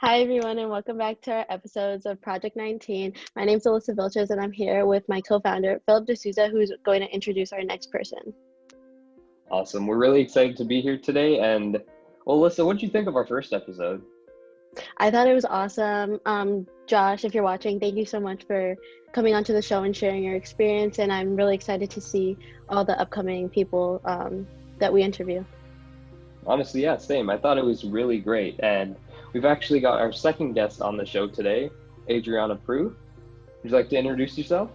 Hi, everyone, and welcome back to our episodes of Project 19. My name is Alyssa Vilches, and I'm here with my co-founder, Philip D'Souza, who's going to introduce our next person. Awesome. We're really excited to be here today. And well, Alyssa, what did you think of our first episode? I thought it was awesome. Josh, if you're watching, thank you so much for coming onto the show and sharing your experience, and I'm really excited to see all the upcoming people that we interview. Honestly, yeah, same. I thought it was really great. And we've actually got our second guest on the show today, Adrianna Proulx. Would you like to introduce yourself?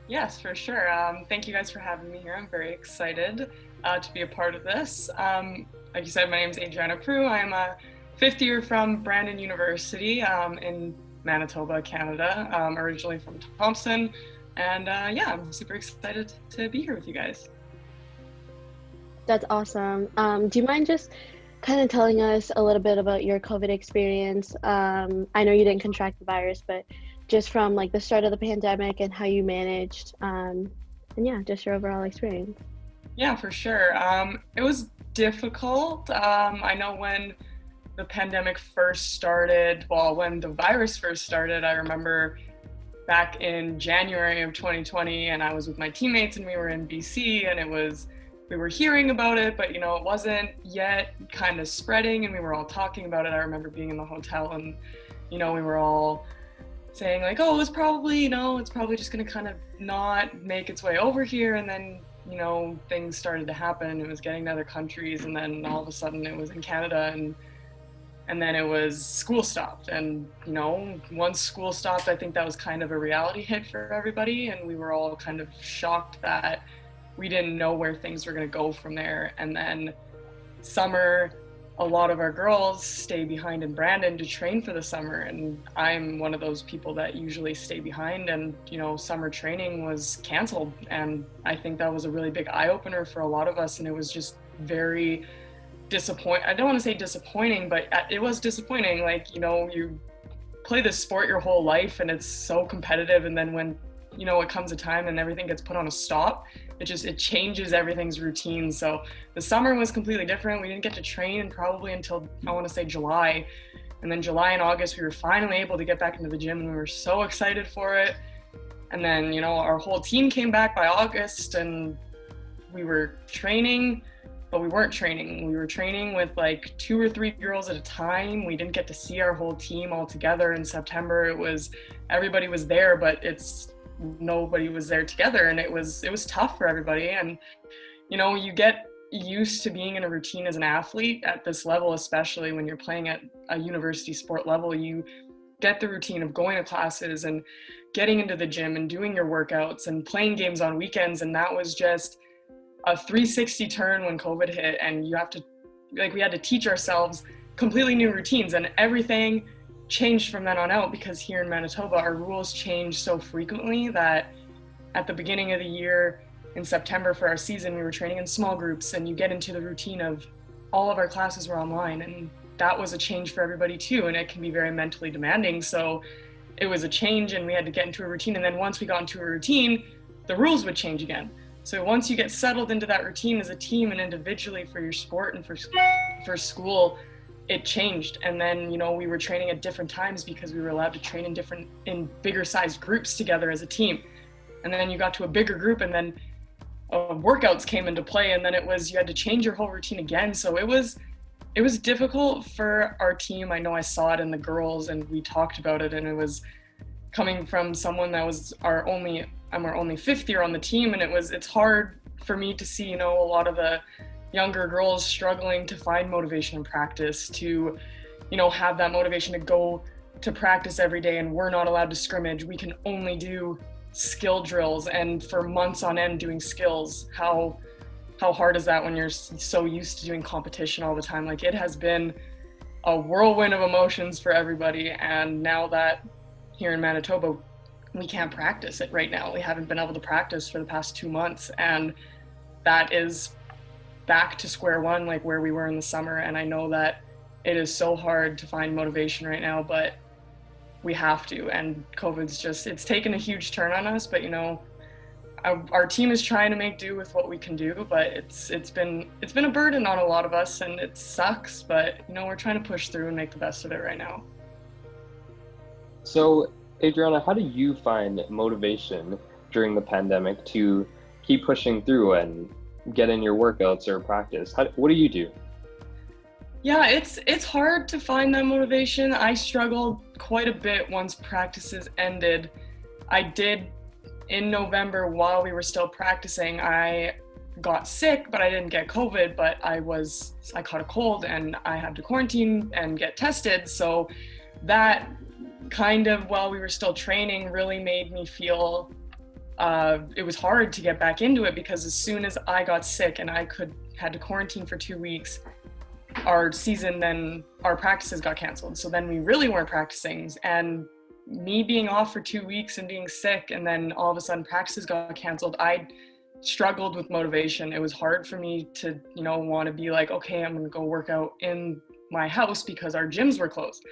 Yes, for sure. Thank you guys for having me here. I'm very excited to be a part of this. Like you said, my name is Adrianna Proulx. I'm a fifth year from Brandon University in Manitoba, Canada, originally from Thompson. And yeah, I'm super excited to be here with you guys. That's awesome. Do you mind just kind of telling us a little bit about your COVID experience? I know you didn't contract the virus, but just from like the start of the pandemic and how you managed, and yeah, just your overall experience. Yeah, for sure. It was difficult. I know when the pandemic first started, well, when the virus first started, I remember back in January of 2020, and I was with my teammates and we were in BC, and we were hearing about it, but it wasn't yet kind of spreading, and we were all talking about it. I remember being in the hotel and we were all saying like, oh, it's probably just going to kind of not make its way over here. And then things started to happen. It was getting to other countries, and then all of a sudden it was in Canada, and then it was school stopped. And once school stopped, I think that was kind of a reality hit for everybody, and we were all kind of shocked that we didn't know where things were going to go from there. And then summer, a lot of our girls stay behind in Brandon to train for the summer, and I'm one of those people that usually stay behind, and summer training was canceled. And I think that was a really big eye-opener for a lot of us, and it was just very disappointing. I don't want to say disappointing, but it was disappointing. Like, you play this sport your whole life and it's so competitive, and then when it comes a time and everything gets put on a stop, it changes everything's routine. So the summer was completely different. We didn't get to train probably until, I want to say, July. And then July and August, we were finally able to get back into the gym, and we were so excited for it. And then, our whole team came back by August, and we were training, but we weren't training. We were training with like 2 or 3 girls at a time. We didn't get to see our whole team all together in September. Everybody was there, but nobody was there together, and it was tough for everybody. And you get used to being in a routine as an athlete at this level, especially when you're playing at a university sport level. You get the routine of going to classes and getting into the gym and doing your workouts and playing games on weekends, and that was just a 360 turn when COVID hit. And we had to teach ourselves completely new routines, and everything changed from then on out, because here in Manitoba, our rules change so frequently that at the beginning of the year in September for our season, we were training in small groups, and you get into the routine of all of our classes were online, and that was a change for everybody too, and it can be very mentally demanding. So it was a change, and we had to get into a routine. And then once we got into a routine, the rules would change again. So once you get settled into that routine as a team and individually for your sport and for school, it changed. And then we were training at different times because we were allowed to train in bigger sized groups together as a team. And then you got to a bigger group, and then workouts came into play, and then you had to change your whole routine again. So it was difficult for our team. I know I saw it in the girls, and we talked about it, and it was coming from someone that was our only fifth year on the team, and it's hard for me to see a lot of the younger girls struggling to find motivation in practice, to have that motivation to go to practice every day. And we're not allowed to scrimmage. We can only do skill drills, and for months on end doing skills. How hard is that when you're so used to doing competition all the time? Like, it has been a whirlwind of emotions for everybody. And now that here in Manitoba we can't practice it right now, we haven't been able to practice for the past 2 months, and that is back to square one, like where we were in the summer. And I know that it is so hard to find motivation right now, but we have to. And it's taken a huge turn on us, but our team is trying to make do with what we can do, but it's been a burden on a lot of us, and it sucks, but we're trying to push through and make the best of it right now. So, Adriana, how do you find motivation during the pandemic to keep pushing through and get in your workouts or practice? What do you do? Yeah, it's hard to find that motivation. I struggled quite a bit once practices ended. I did in November while we were still practicing. I got sick, but I didn't get COVID, but I caught a cold and I had to quarantine and get tested. So that kind of while we were still training really made me feel it was hard to get back into it, because as soon as I got sick and had to quarantine for 2 weeks, our practices got canceled. So then we really weren't practicing, and me being off for 2 weeks and being sick, and then all of a sudden practices got canceled, I struggled with motivation. It was hard for me to, want to be like, okay, I'm going to go work out in my house because our gyms were closed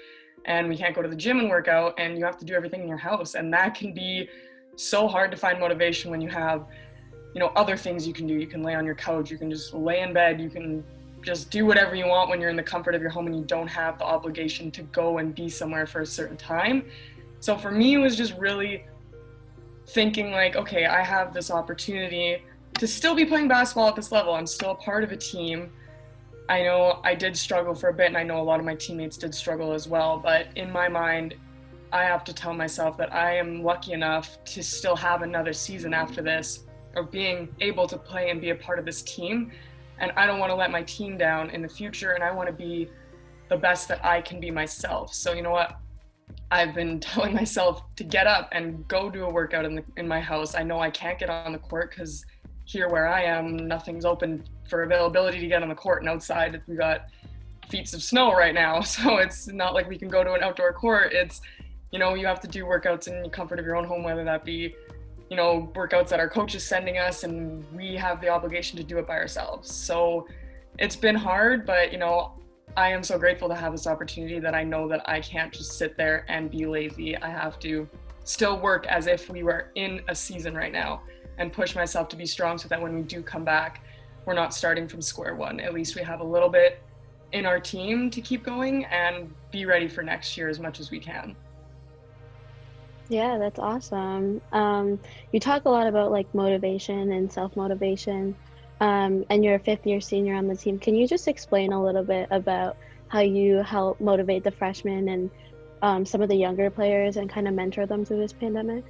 and we can't go to the gym and work out, and you have to do everything in your house. And that can be so hard to find motivation when you have, other things you can do. You can lay on your couch, you can just lay in bed, you can just do whatever you want when you're in the comfort of your home and you don't have the obligation to go and be somewhere for a certain time. So for me, it was just really thinking like, okay, I have this opportunity to still be playing basketball at this level. I'm still a part of a team. I know I did struggle for a bit, and I know a lot of my teammates did struggle as well, but in my mind, I have to tell myself that I am lucky enough to still have another season after this, of being able to play and be a part of this team. And I don't want to let my team down in the future, and I want to be the best that I can be myself. So you know what? I've been telling myself to get up and go do a workout in my house. I know I can't get on the court because here where I am, nothing's open for availability to get on the court, and outside we got feet of snow right now. So it's not like we can go to an outdoor court. It's, you have to do workouts in the comfort of your own home, whether that be, workouts that our coach is sending us, and we have the obligation to do it by ourselves. So it's been hard, but, I am so grateful to have this opportunity that I know that I can't just sit there and be lazy. I have to still work as if we were in a season right now and push myself to be strong, so that when we do come back, we're not starting from square one. At least we have a little bit in our team to keep going and be ready for next year as much as we can. Yeah, that's awesome. You talk a lot about like motivation and self-motivation, and you're a fifth year senior on the team. Can you just explain a little bit about how you help motivate the freshmen and some of the younger players and kind of mentor them through this pandemic?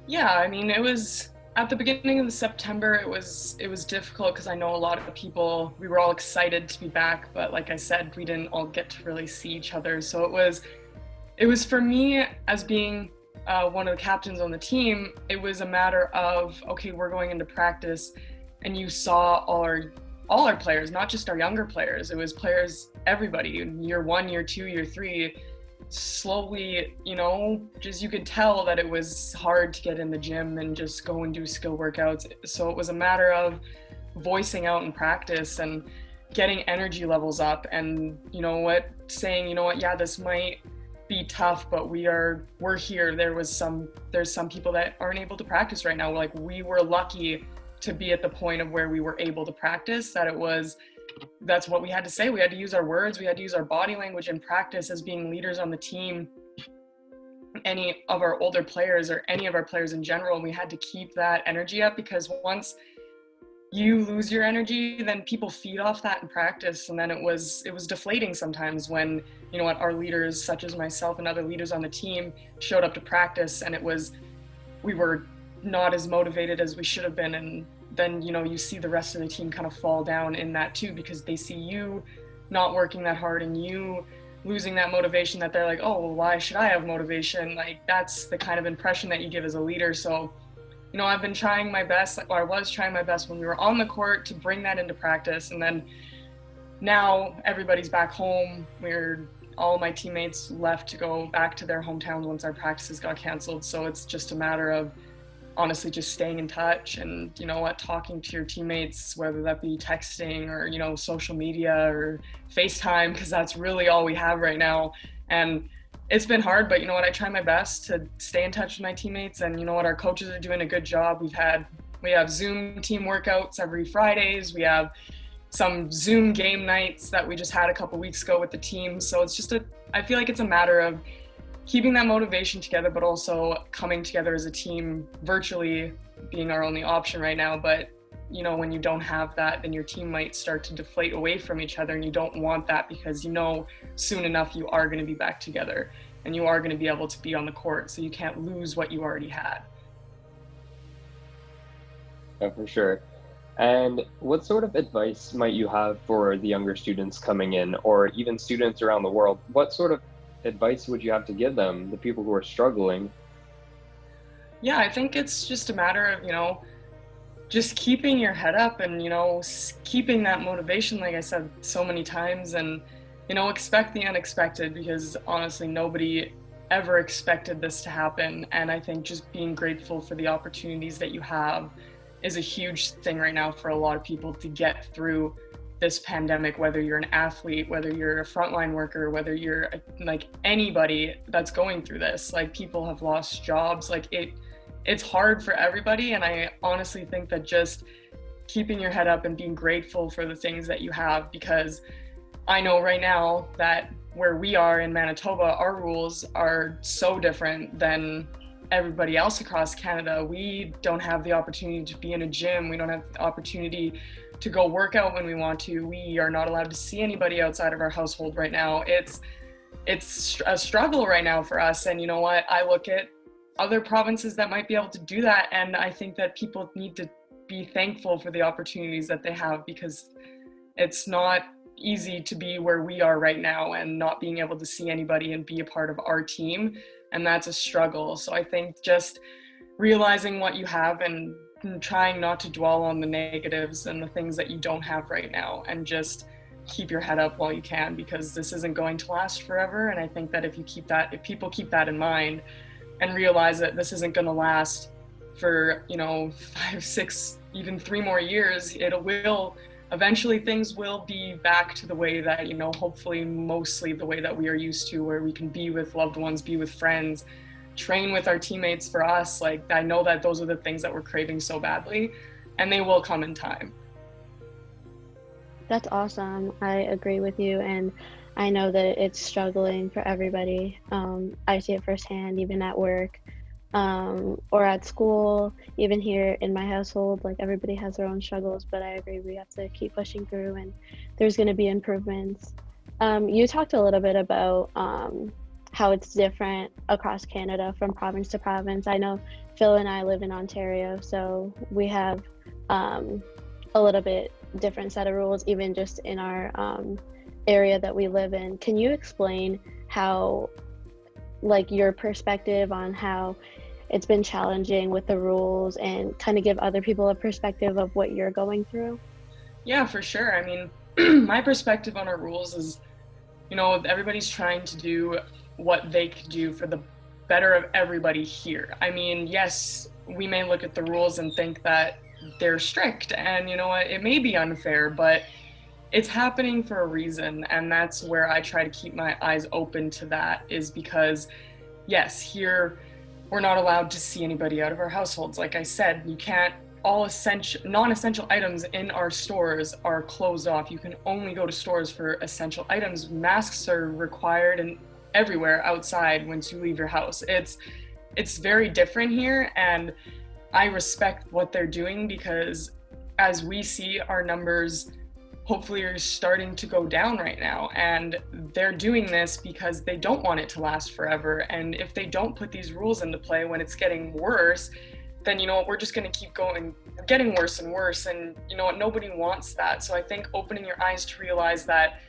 Yeah, I mean, it was at the beginning of September, it was difficult because I know a lot of people, we were all excited to be back, but like I said, we didn't all get to really see each other. So it was for me, as being one of the captains on the team, it was a matter of, okay, we're going into practice, and you saw all our players, not just our younger players. It was players, everybody, year 1, year 2, year 3, slowly, just you could tell that it was hard to get in the gym and just go and do skill workouts. So it was a matter of voicing out in practice and getting energy levels up, and saying, yeah, this might be tough, but we're here. There's some people that aren't able to practice right now. Like, we were lucky to be at the point of where we were able to practice, that's what we had to say. We had to use our words, we had to use our body language in practice as being leaders on the team. Any of our older players or any of our players in general, we had to keep that energy up, because once you lose your energy, then people feed off that in practice, and then it was deflating sometimes when, our leaders, such as myself and other leaders on the team, showed up to practice, and we were not as motivated as we should have been. And then, you see the rest of the team kind of fall down in that too, because they see you not working that hard and you losing that motivation, that they're like, oh, well, why should I have motivation? Like, that's the kind of impression that you give as a leader. So, I've been trying my best, or I was trying my best when we were on the court, to bring that into practice. And then now everybody's back home. All my teammates left to go back to their hometowns once our practices got canceled. So it's just a matter of honestly just staying in touch and, talking to your teammates, whether that be texting or, social media or FaceTime, because that's really all we have right now. And it's been hard, but I try my best to stay in touch with my teammates, and our coaches are doing a good job. We have Zoom team workouts every Fridays. We have some Zoom game nights that we just had a couple weeks ago with the team. So it's just I feel like it's a matter of keeping that motivation together, but also coming together as a team, virtually being our only option right now. But when you don't have that, then your team might start to deflate away from each other, and you don't want that, because soon enough you are going to be back together and you are going to be able to be on the court, so you can't lose what you already had. Yeah, for sure. And what sort of advice might you have for the younger students coming in, or even students around the world? What sort of advice would you have to give them, the people who are struggling? Yeah, I think it's just a matter of, just keeping your head up and, keeping that motivation, like I said so many times, and, expect the unexpected, because honestly, nobody ever expected this to happen. And I think just being grateful for the opportunities that you have is a huge thing right now for a lot of people to get through this pandemic, whether you're an athlete, whether you're a frontline worker, whether you're like anybody that's going through this. Like, people have lost jobs, like it's hard for everybody. And I honestly think that just keeping your head up and being grateful for the things that you have, because I know right now that where we are in Manitoba, our rules are so different than everybody else across Canada. We don't have the opportunity to be in a gym. We don't have the opportunity to go work out when we want to. We are not allowed to see anybody outside of our household right now. It's a struggle right now for us. And you know what? I look at other provinces that might be able to do that, and I think that people need to be thankful for the opportunities that they have, because it's not easy to be where we are right now and not being able to see anybody and be a part of our team. And that's a struggle. So I think just realizing what you have and trying not to dwell on the negatives and the things that you don't have right now, and just keep your head up while you can, because this isn't going to last forever. And I think that if people keep that in mind and realize that this isn't going to last for 5, 6, even 3 more years, eventually things will be back to the way that, hopefully mostly the way that we are used to, where we can be with loved ones, be with friends, train with our teammates. For us, like, I know that those are the things that we're craving so badly, and they will come in time. That's awesome. I agree with you, and I know that it's struggling for everybody. I see it firsthand, even at work, or at school, even here in my household. Like, everybody has their own struggles, but I agree we have to keep pushing through, and there's going to be improvements. You talked a little bit about how it's different across Canada from province to province. I know Phil and I live in Ontario, so we have a little bit different set of rules, even just in our area that we live in. Can you explain how, like, your perspective on how it's been challenging with the rules, and kind of give other people a perspective of what you're going through? Yeah, for sure. I mean, my perspective on our rules is, everybody's trying to do what they can do for the better of everybody here. I mean, yes, we may look at the rules and think that they're strict, and it may be unfair, but it's happening for a reason. And that's where I try to keep my eyes open to that, is because yes, here we're not allowed to see anybody out of our households. Like I said, you can't, all non-essential items in our stores are closed off. You can only go to stores for essential items. Masks are required and everywhere outside once you leave your house. It's very different here, and I respect what they're doing, because as we see, our numbers hopefully are starting to go down right now, and they're doing this because they don't want it to last forever. And if they don't put these rules into play when it's getting worse, then we're just going to keep going, getting worse and worse. And nobody wants that. So I think opening your eyes to realize that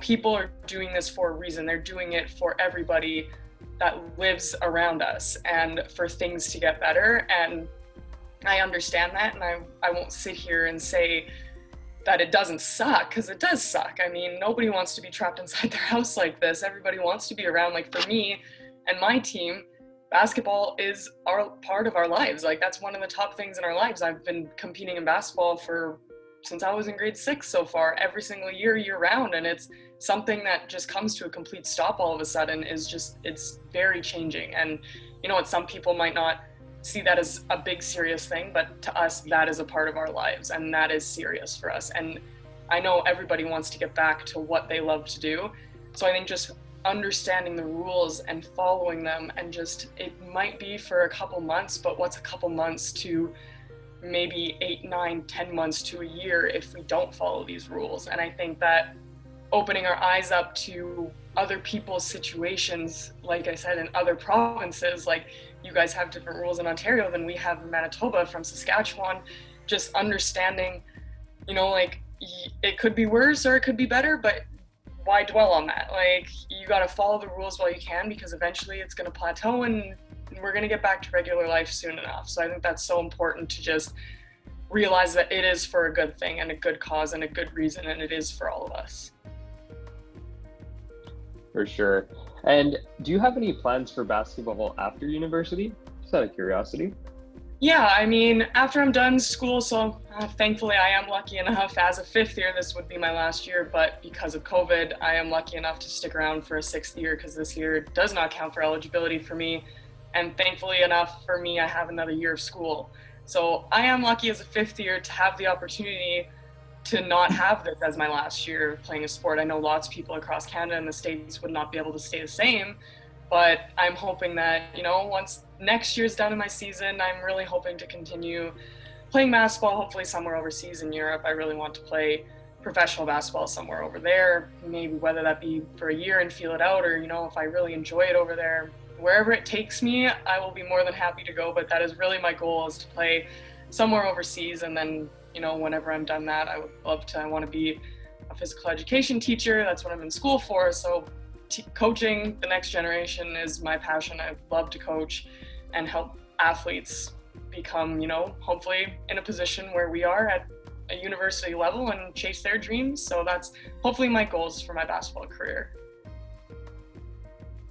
people are doing this for a reason. They're doing it for everybody that lives around us, and for things to get better. And I understand that, and I won't sit here and say that it doesn't suck, because it does suck. I mean, nobody wants to be trapped inside their house like this. Everybody wants to be around. Like, for me and my team, basketball is part of our lives. Like, that's one of the top things in our lives. I've been competing in basketball since I was in grade 6 so far, every single year round. And it's something that just comes to a complete stop all of a sudden. It's very changing. And some people might not see that as a big serious thing, but to us, that is a part of our lives, and that is serious for us. And I know everybody wants to get back to what they love to do. So I think just understanding the rules and following them, and just, it might be for a couple months, but what's a couple months to maybe 8, 9, 10 months to a year if we don't follow these rules? And I think that opening our eyes up to other people's situations, like I said, in other provinces, like you guys have different rules in Ontario than we have in Manitoba, from Saskatchewan, just understanding, like, it could be worse or it could be better, but why dwell on that? Like, you got to follow the rules while you can, because eventually it's going to plateau and we're going to get back to regular life soon enough. So I think that's so important to just realize that it is for a good thing and a good cause and a good reason, and it is for all of us. For sure. And do you have any plans for basketball after university? Just out of curiosity. Yeah, I mean, after I'm done school, so thankfully I am lucky enough, as a fifth year, this would be my last year, but because of COVID, I am lucky enough to stick around for a sixth year, because this year does not count for eligibility for me. And thankfully enough for me, I have another year of school. So I am lucky as a fifth year to have the opportunity to not have this as my last year of playing a sport. I know lots of people across Canada and the States would not be able to stay the same, but I'm hoping that, once next year's done in my season, I'm really hoping to continue playing basketball, hopefully somewhere overseas in Europe. I really want to play professional basketball somewhere over there, maybe whether that be for a year and feel it out, or, if I really enjoy it over there, wherever it takes me, I will be more than happy to go. But that is really my goal, is to play somewhere overseas. And then, whenever I'm done that, I would love to, I want to be a physical education teacher. That's what I'm in school for. So coaching the next generation is my passion. I love to coach and help athletes become, hopefully in a position where we are at a university level and chase their dreams. So that's hopefully my goals for my basketball career.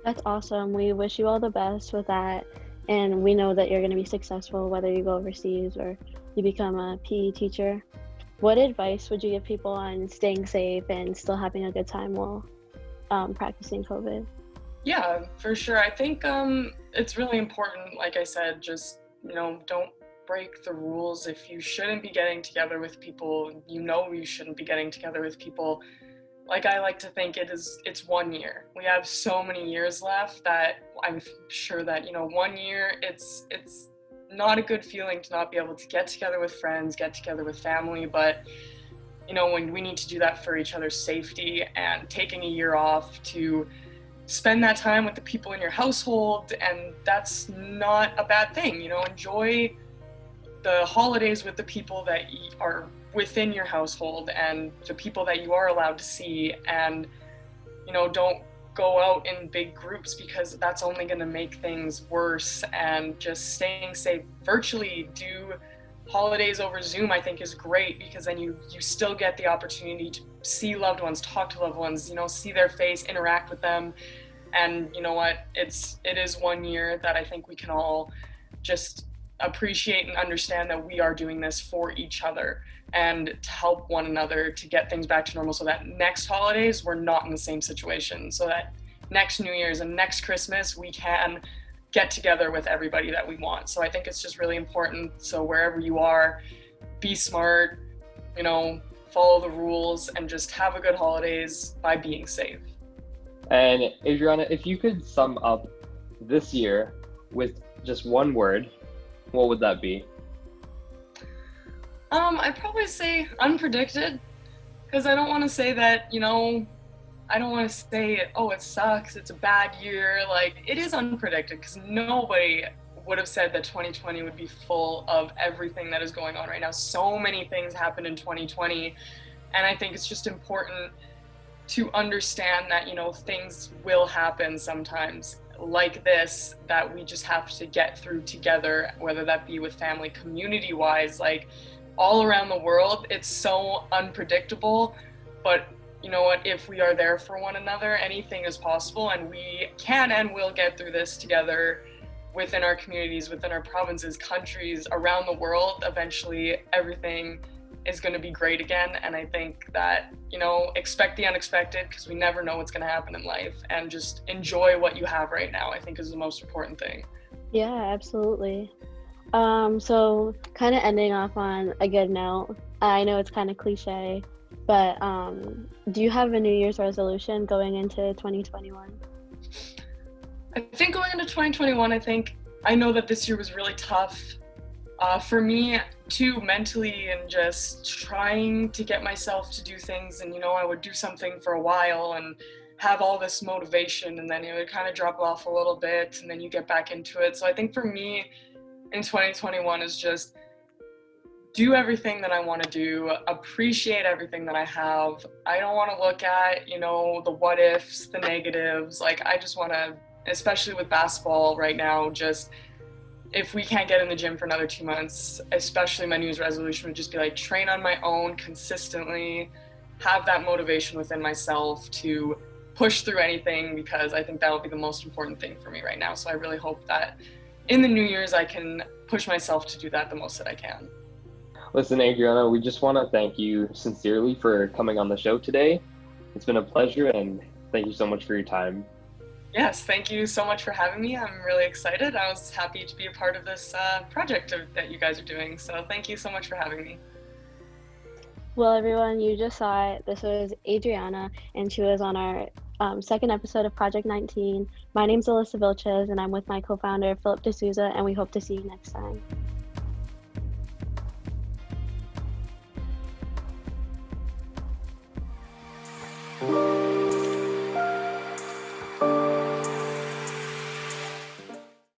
That's awesome. We wish you all the best with that. And we know that you're going to be successful whether you go overseas or you become a PE teacher. What advice would you give people on staying safe and still having a good time while practicing COVID? Yeah, for sure. I think it's really important, like I said, just, don't break the rules. If you shouldn't be getting together with people, you shouldn't be getting together with people. Like, I like to think it's 1 year. We have so many years left that I'm sure that, 1 year, it's not a good feeling to not be able to get together with friends, get together with family, but when we need to do that for each other's safety, and taking a year off to spend that time with the people in your household, and that's not a bad thing. Enjoy the holidays with the people that are within your household and the people that you are allowed to see, and don't go out in big groups, because that's only going to make things worse. And just staying safe virtually, do holidays over Zoom, I think is great, because then you still get the opportunity to see loved ones, talk to loved ones, see their face, interact with them. And you know what, it is 1 year that I think we can all just appreciate and understand that we are doing this for each other and to help one another to get things back to normal, so that next holidays we're not in the same situation, so that next New Year's and next Christmas we can get together with everybody that we want. So I think it's just really important. So wherever you are, be smart, follow the rules, and just have a good holidays by being safe. And Adrianna, if you could sum up this year with just one word, what would that be? I'd probably say unpredicted, because I don't want to say that, I don't want to say, oh, it sucks, it's a bad year. Like, it is unpredicted, because nobody would have said that 2020 would be full of everything that is going on right now. So many things happened in 2020, and I think it's just important to understand that, things will happen sometimes like this, that we just have to get through together, whether that be with family, community-wise, like all around the world. It's so unpredictable, but you know what, if we are there for one another, anything is possible, and we can and will get through this together within our communities, within our provinces, countries, around the world. Eventually, everything is going to be great again. And I think that, expect the unexpected, because we never know what's going to happen in life, and just enjoy what you have right now, I think is the most important thing. Yeah, absolutely. So kind of ending off on a good note, I know it's kind of cliche, But do you have a New Year's resolution going into 2021? I think going into 2021, I know that this year was really tough for me too, mentally, and just trying to get myself to do things. And, I would do something for a while and have all this motivation, and then it would kind of drop off a little bit, and then you get back into it. So I think for me in 2021 is just do everything that I want to do, appreciate everything that I have. I don't want to look at, the what ifs, the negatives. Like, I just want to, especially with basketball right now, just if we can't get in the gym for another 2 months, especially my New Year's resolution would just be like train on my own consistently, have that motivation within myself to push through anything, because I think that will be the most important thing for me right now. So I really hope that in the New Year's I can push myself to do that the most that I can. Listen, Adrianna, we just want to thank you sincerely for coming on the show today. It's been a pleasure, and thank you so much for your time. Yes, thank you so much for having me. I'm really excited. I was happy to be a part of this project that you guys are doing. So thank you so much for having me. Well, everyone, you just saw it. This was Adrianna, and she was on our second episode of Project 19. My name's Alyssa Vilches, and I'm with my co-founder, Philip D'Souza, and we hope to see you next time.